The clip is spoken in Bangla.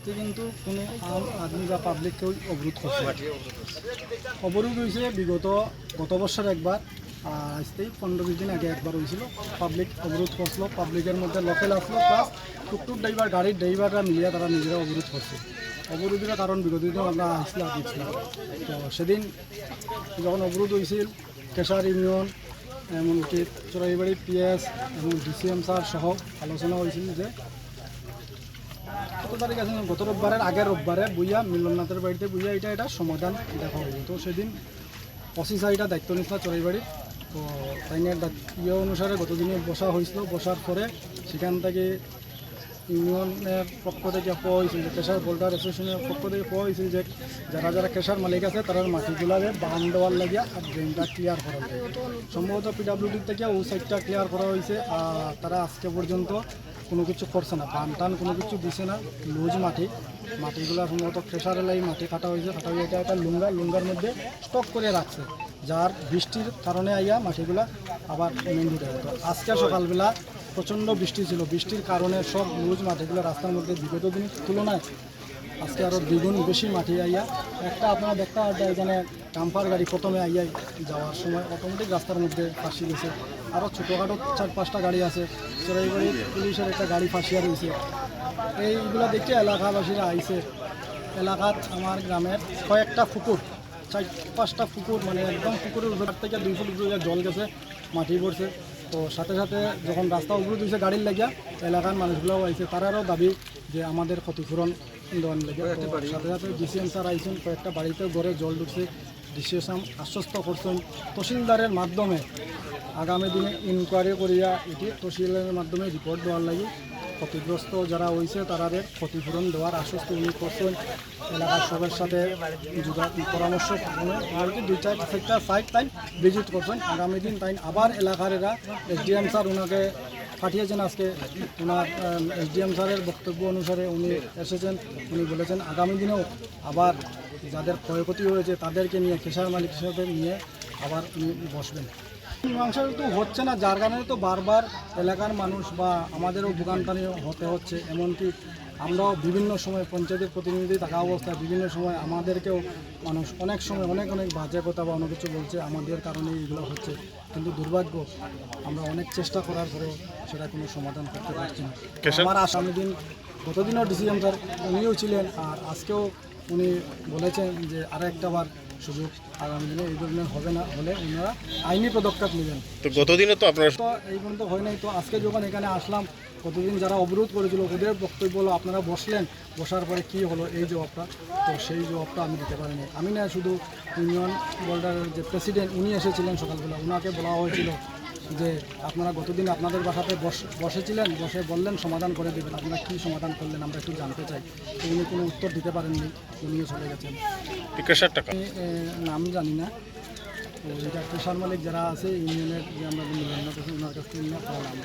আজকে কিন্তু কোনো আম আদমি বা পাবলিক কেউ অবরোধ করছে। অবরোধ হয়েছে গত বছর একবার, আজ থেকে 15-20 দিন আগে একবার হয়েছিল। পাবলিক অবরোধ করছিল, পাবলিকের মধ্যে লোকাল আসলো, প্লাস টুকটুক ড্রাইভার, গাড়ির ড্রাইভাররা মিলিয়ে তারা নিজেরা অবরোধ করছে। অবরোধের কারণ বিগত দিনও আমরা আসছিলাম দেখছিলাম। তো সেদিন যখন অবরোধ হয়েছিল, কেশার ইউনিয়ন, এমনকি চোরাইবাড়ি পিএস এবং ডিসিএম স্যার সহ আলোচনা হয়েছিল যে কত তারিখ আছে, গত রোববারের আগের রোববারে বুইয়া মিলননাথের বাড়িতে বুইয়া এটা সমাধান দেখা হয়েছে। তো সেদিন ওসি সাইডা দায়িত্ব নিছিল চোরাইবাড়ির। তো তাইনের ইয়ে অনুসারে গতদিনে বসা হয়েছিল। বসার পরে সেখান থেকে ইউনিয়নের পক্ষ থেকে পাওয়া হয়েছিল, যে কেশার বোল্ডার অ্যাসোসিয়েশনের পক্ষ থেকে পাওয়া হয়েছিল যে যারা যারা কেশার মালিক আছে তারা মাটিগুলারে বান দেওয়ার লাগিয়া আর ড্রেনটা ক্লিয়ার করা যায়। সম্ভবত পিডাব্লিউডির থেকে ও সাইডটা ক্লিয়ার করা হয়েছে। আর তারা আজকে পর্যন্ত কোনো কিছু করছে না, বান টান কোনো কিছু দিছে না। লুজ মাটিগুলো সম্ভবত কেশার এলাই মাটি কাটা হয়ে এটা একটা লুঙ্গার মধ্যে স্টক করে রাখছে, যার বৃষ্টির কারণে আইয়া মাটিগুলা আবার মেন রোডে। তো আজকে সকালবেলা প্রচণ্ড বৃষ্টি ছিল, বৃষ্টির কারণে সব লুজ মাটিগুলো রাস্তার মধ্যে বিগত দিনের তুলনায় আজকে আরও দ্বিগুণ বেশি মাটি আইয়া একটা আপনারা দেখতে পাবেন এখানে ডাম্পার গাড়ি প্রথমে আইয়া যাওয়ার সময় অটোমেটিক রাস্তার মধ্যে ফাঁসি গেছে। আরও ছোটোখাটো 4-5টা গাড়ি আছে, চোরাইবাড়ি পুলিশের একটা গাড়ি ফাঁসিয়া রয়েছে। এইগুলো দেখে এলাকাবাসীরা আইছে। এলাকাত আমার গ্রামের কয়েকটা পুকুর, 4-5টা পুকুর, মানে একদম পুকুরের উপর থেকে 2 ফুট উপরে জল গেছে, মাটি পড়ছে। তো সাথে সাথে যখন রাস্তা অবরোধ হয়েছে গাড়ির লাগিয়া, এলাকার মানুষগুলোও আইছে, তারারও দাবি যে আমাদের ক্ষতিপূরণ দেওয়ার লাগে। সাথে সাথে ডিসিএম স্যার আইছেন, কয়েকটা বাড়িতে ঘরে জল ঢুকছে, ডিসিএম আশ্বস্ত করছেন তহসিলদারের মাধ্যমে আগামী দিনে ইনকোয়ারি করিয়া এটি তহসিলদারের মাধ্যমে রিপোর্ট দেওয়ার লাগে ক্ষতিগ্রস্ত যারা হয়েছে তাদের ক্ষতিপূরণ দেওয়ার আশ্বস্ত উনি করছেন। এলাকার সবের সাথে পরামর্শ এমনকি 2-4টা সাইট টাইম ভিজিট করছেন। আগামী দিন টাইম আবার এলাকার এরা এসডিএম স্যার ওনাকে পাঠিয়েছেন। আজকে ওনার এসডিএম স্যারের বক্তব্য অনুসারে উনি এসেছেন, উনি বলেছেন আগামী দিনেও আবার যাদের ক্ষয়ক্ষতি হয়েছে তাদেরকে নিয়ে কেশার মালিক হিসেবে নিয়ে আবার উনি বসবেন। মীমাংসা তো হচ্ছে না, যার কারণে তো বারবার এলাকার মানুষ বা আমাদেরও দোকানদানি হতে হচ্ছে। এমনকি আমরাও বিভিন্ন সময় পঞ্চায়েতের প্রতিনিধি থাকা অবস্থায় বিভিন্ন সময় আমাদেরকেও মানুষ অনেক সময় অনেক বাজে কথা বা অনেক কিছু বলছে, আমাদের কারণে এগুলো হচ্ছে। কিন্তু দুর্ভাগ্য আমরা অনেক চেষ্টা করার পরেও সেটা কোনো সমাধান করতে পারছি না। আমার আগামী দিন, গতদিনও ডিসিএম স্যার উনিও ছিলেন, আর আজকেও উনি বলেছেন যে আরও একটাবার সুযোগ আগামী দিনে এই ধরনের হবে না, হলে ওনারা আইনি পদক্ষেপ নেবেন। তো গতদিনে তো আপনারা তো এই পর্যন্ত হয় নাই। তো আজকে যখন এখানে আসলাম, কতদিন যারা অবরোধ করেছিল ওদের বক্তব্য হলো আপনারা বসলেন, বসার পরে কি হলো এই জবাবটা। তো সেই জবাবটা আমি দিতে পারিনি। আমি না, শুধু ইউনিয়ন বোর্ডারের যে প্রেসিডেন্ট উনি এসেছিলেন সকালবেলা, ওনাকে বলা হয়েছিল যে আপনারা গতদিন আপনাদের বাসাতে বসেছিলেন, বসে বললেন সমাধান করে দেবেন, আপনারা কী সমাধান করলেন আমরা একটু জানতে চাই। তো উনি কোনো উত্তর দিতে পারেননি, উনিও চলে গেছেন। আমি নাম জানি না। তো এটা পেশার মালিক যারা আছে ইউনিয়নের, যে আমরা মিলন ওনার কাছ থেকে নাম জানি।